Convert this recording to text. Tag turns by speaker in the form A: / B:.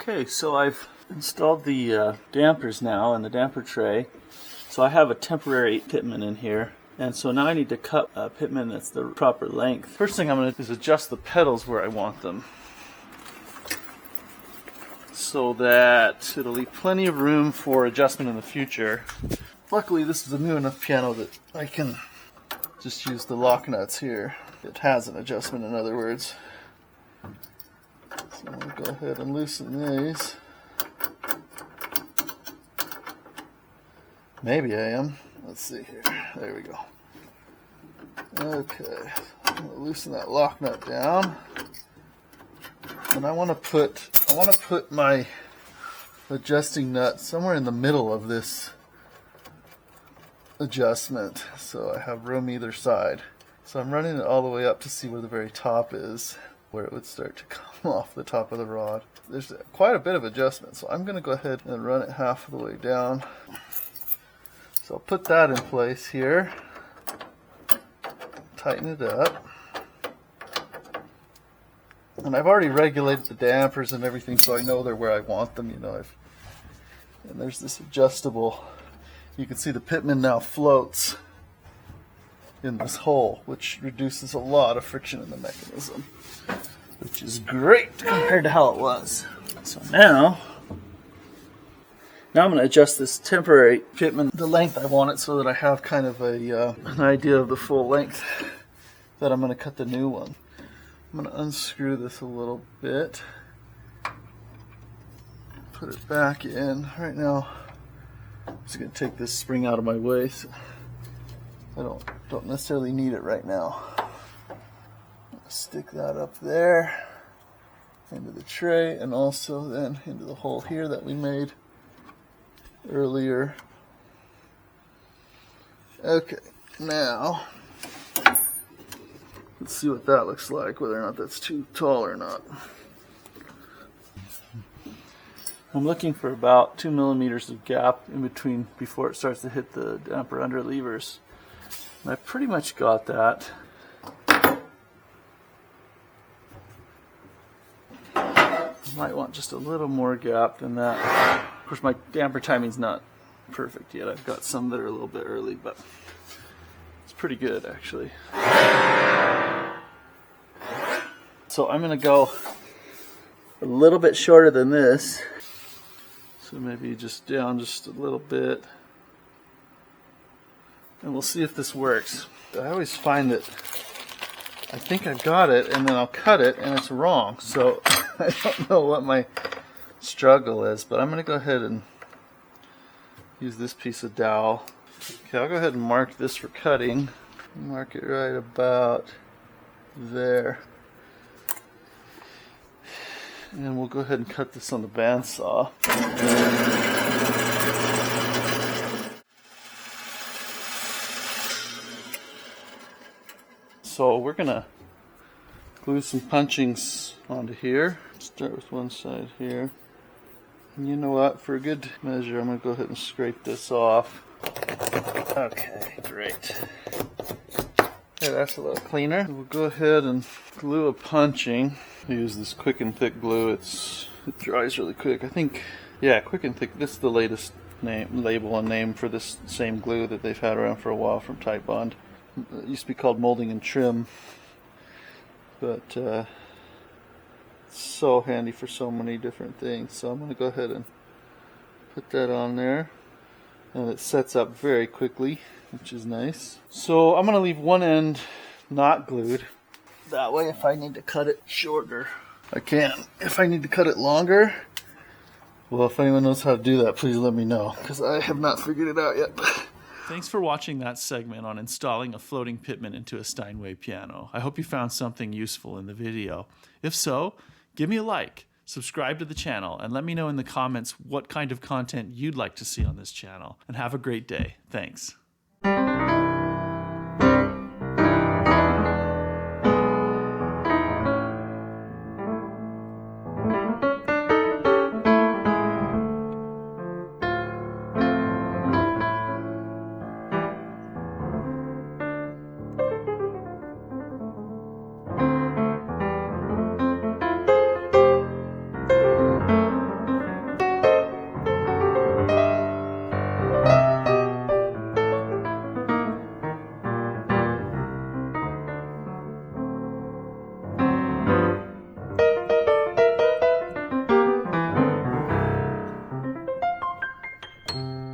A: Okay, so I've installed the dampers now in the damper tray. So I have a temporary Pitman in here. And so now I need to cut a Pitman that's the proper length. First thing I'm going to do is adjust the pedals where I want them, so that it'll leave plenty of room for adjustment in the future. Luckily this is a new enough piano that I can just use the lock nuts here. It has an adjustment, in other words. So I'm going to go ahead and loosen these. Maybe I am. Let's see here. There we go. Okay, I'm going to loosen that lock nut down. And I want to put my adjusting nut somewhere in the middle of this adjustment, so I have room either side. So I'm running it all the way up to see where the very top is, where it would start to come off the top of the rod. There's quite a bit of adjustment, so I'm going to go ahead and run it half of the way down. So I'll put that in place here, tighten it up. And I've already regulated the dampers and everything, so I know they're where I want them, you know. And there's this adjustable, you can see the Pitman now floats in this hole, which reduces a lot of friction in the mechanism, which is great compared to how it was. So now I'm going to adjust this temporary Pitman the length I want it, so that I have kind of an idea of the full length that I'm going to cut the new one. I'm going to unscrew this a little bit, put it back in. Right now I'm just going to take this spring out of my way, so I don't necessarily need it right now. Stick that up there into the tray, and also then into the hole here that we made earlier. Okay, now let's see what that looks like, whether or not that's too tall or not. I'm looking for about 2 millimeters of gap in between before it starts to hit the damper under levers. And I pretty much got that. Might want just a little more gap than that. Of course, my damper timing's not perfect yet. I've got some that are a little bit early, but it's pretty good actually. So I'm going to go a little bit shorter than this. So maybe just down just a little bit. And we'll see if this works. I always find that I think I've got it, and then I'll cut it, and it's wrong. So I don't know what my struggle is, but I'm going to go ahead and use this piece of dowel. Okay, I'll go ahead and mark this for cutting. Mark it right about there. And we'll go ahead and cut this on the bandsaw. So we're going to glue some punchings onto here. Start with one side here. And you know what? For a good measure, I'm going to go ahead and scrape this off. Okay, great. Okay, that's a little cleaner. We'll go ahead and glue a punching. I use this Quick and Thick glue. It dries really quick. I think, yeah, Quick and Thick. This is the latest label and name for this same glue that they've had around for a while from Type Bond. It used to be called Molding and Trim, but it's so handy for so many different things. So I'm going to go ahead and put that on there, and it sets up very quickly, which is nice. So I'm going to leave one end not glued. That way, if I need to cut it shorter, I can. If I need to cut it longer, well, if anyone knows how to do that, please let me know, because I have not figured it out yet.
B: Thanks for watching that segment on installing a floating Pitman into a Steinway piano. I hope you found something useful in the video. If so, give me a like, subscribe to the channel, and let me know in the comments what kind of content you'd like to see on this channel. And have a great day. Thanks.